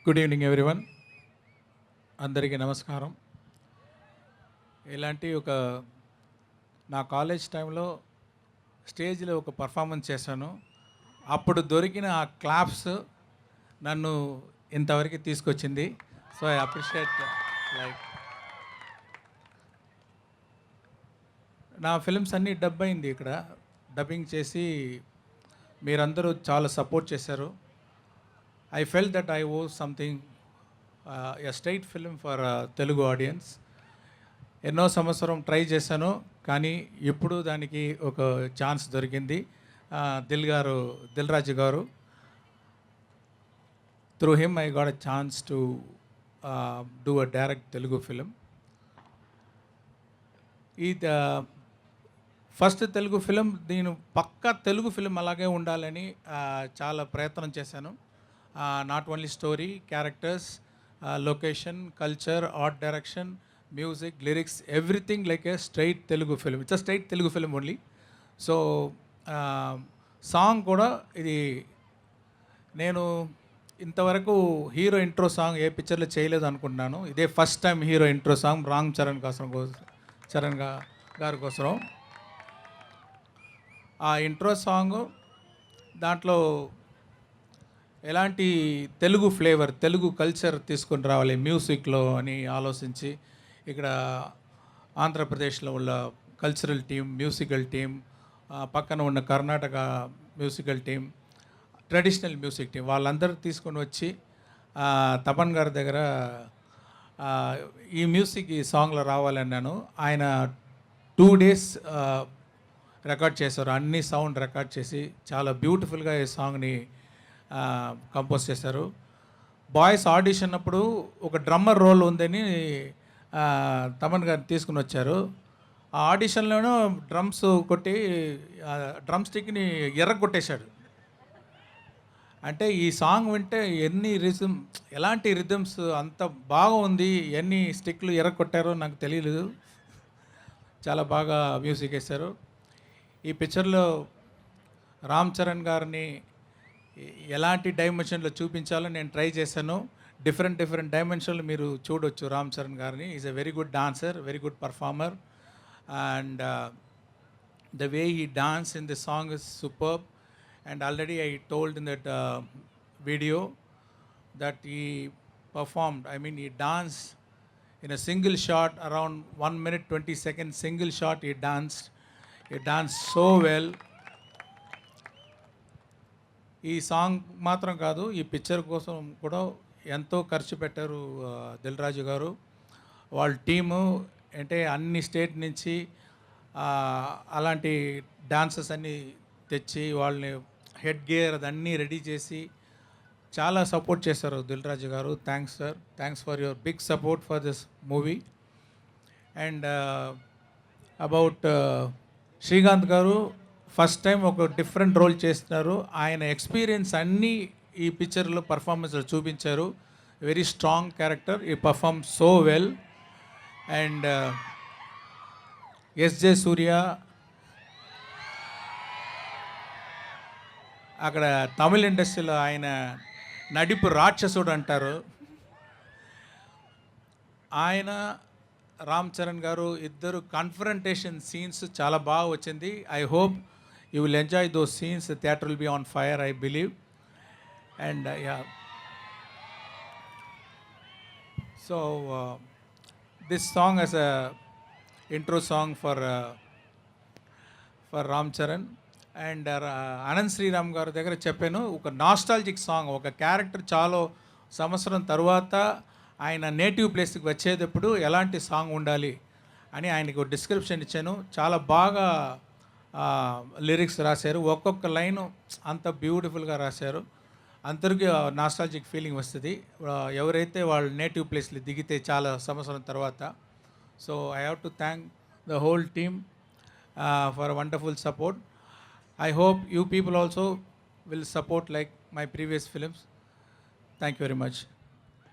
Good evening everyone. అందరికీ నమస్కారం. ఇలాంటి నా కాలేజ్ టైంలో స్టేజ్లో ఒక పర్ఫార్మెన్స్ చేశాను. అప్పుడు దొరికిన ఆ క్లాప్స్ నన్ను ఇంతవరకు తీసుకొచ్చింది. సో ఐ అప్రిషియేట్ లైక్ నా ఫిల్మ్స్ అన్నీ డబ్ అయింది. ఇక్కడ డబ్బింగ్ చేసి మీరందరూ చాలా సపోర్ట్ చేశారు. I felt that I owe something, a state film for Telugu audience. ఎన్నో సంవత్సరం ట్రై చేశాను, కానీ ఇప్పుడు దానికి ఒక ఛాన్స్ దొరికింది. దిల్ రాజు గారు, through him I got a chance to do a direct Telugu film. ఈ ఫస్ట్ తెలుగు ఫిలిం, దీని పక్కా తెలుగు ఫిలిం అలాగే ఉండాలని చాలా ప్రయత్నం చేశాను. Not only story, characters, location, culture, art direction, music, lyrics, everything like a straight Telugu film. It's a straight Telugu film only. So, song kuda idi nenu ఇంతవరకు hero intro song ఏ పిక్చర్లో చేయలేదు అనుకుంటున్నాను. ఇదే first time hero intro song Ram Charan గారి కోసం. ఆ intro song దాంట్లో ఎలాంటి తెలుగు ఫ్లేవర్, తెలుగు కల్చర్ తీసుకొని రావాలి మ్యూజిక్లో అని ఆలోచించి, ఇక్కడ ఆంధ్రప్రదేశ్లో ఉన్న కల్చరల్ టీం, మ్యూజికల్ టీం, పక్కన ఉన్న Karnataka musical team, traditional music team, వాళ్ళందరూ తీసుకొని వచ్చి తపన్ గారి దగ్గర ఈ మ్యూజిక్ ఈ సాంగ్లో రావాలన్నాను. ఆయన 2 days రికార్డ్ చేశారు. అన్ని సౌండ్ రికార్డ్ చేసి చాలా బ్యూటిఫుల్గా ఈ సాంగ్ని కంపోజ్ చేశారు. బాయ్స్ ఆడిషన్ అప్పుడు ఒక డ్రమ్మర్ రోల్ ఉందని తమన్ గారు తీసుకుని వచ్చారు. ఆ ఆడిషన్లోనూ డ్రమ్స్ కొట్టి డ్రమ్ స్టిక్ని ఎర్రగొట్టేశాడు. అంటే ఈ సాంగ్ వింటే ఎలాంటి రిథమ్స్ అంత బాగుంది, ఎన్ని స్టిక్లు ఎర్రగొట్టారో నాకు తెలియలేదు. చాలా బాగా మ్యూజిక్ వేశారు. ఈ పిక్చర్లో రామ్ చరణ్ గారిని ఎలాంటి డైమెన్షన్లో చూపించాలో నేను ట్రై చేశాను. డిఫరెంట్ డైమెన్షన్లు మీరు చూడొచ్చు రామ్ చరణ్ గారిని. Is a very good dancer, very good performer, and the way he dance in the song is superb. And already I told in that video that he performed, I mean he danced in a single shot around 1 minute 20 seconds, single shot he danced so well. ఈ song మాత్రం కాదు, ఈ picture కోసం కూడా ఎంతో ఖర్చు పెట్టారు దిల్ రాజు గారు. వాళ్ళ టీము అంటే అన్ని స్టేట్ నుంచి అలాంటి డాన్సర్స్ అన్నీ తెచ్చి వాళ్ళని హెడ్ గేర్ అదన్నీ రెడీ చేసి చాలా సపోర్ట్ చేశారు దిల్ రాజు గారు. Thanks sir, thanks for your big support for this movie. And about Srikanth గారు, ఫస్ట్ టైం ఒక డిఫరెంట్ రోల్ చేస్తున్నారు. ఆయన ఎక్స్పీరియన్స్ అన్నీ ఈ పిక్చర్లో పర్ఫార్మెన్స్లో చూపించారు. వెరీ స్ట్రాంగ్ క్యారెక్టర్, ఈ perform so well. And SJ Surya అక్కడ తమిళ ఇండస్ట్రీలో ఆయన నడిపు రాక్షసుడు అంటారు. ఆయన రామ్ చరణ్ గారు ఇద్దరు కన్ఫరంటేషన్ సీన్స్ చాలా బాగా వచ్చింది. I hope you will enjoy those scenes. The theatre will be on fire, I believe. And yeah, so this song is a intro song for Ram Charan. And Anand Sriram garu దగ్గర చెప్పాను, ఒక nostalgic song, ఒక character చాలా సంవత్సరం తర్వాత ఆయన native ప్లేస్కి వచ్చేటప్పుడు ఎలాంటి సాంగ్ ఉండాలి అని ఆయనకు డిస్క్రిప్షన్ ఇచ్చాను. చాలా బాగా లిరిక్స్ రాశారు. ఒక్కొక్క లైను అంత బ్యూటిఫుల్గా రాశారు. అందరికీ నాస్టాలజిక్ ఫీలింగ్ వస్తుంది ఎవరైతే వాళ్ళ నేటివ్ ప్లేస్లో దిగితే చాలా సంవత్సరం తర్వాత. So I have to thank the whole team for wonderful support. I hope you people also will support like my previous films. Thank you very much.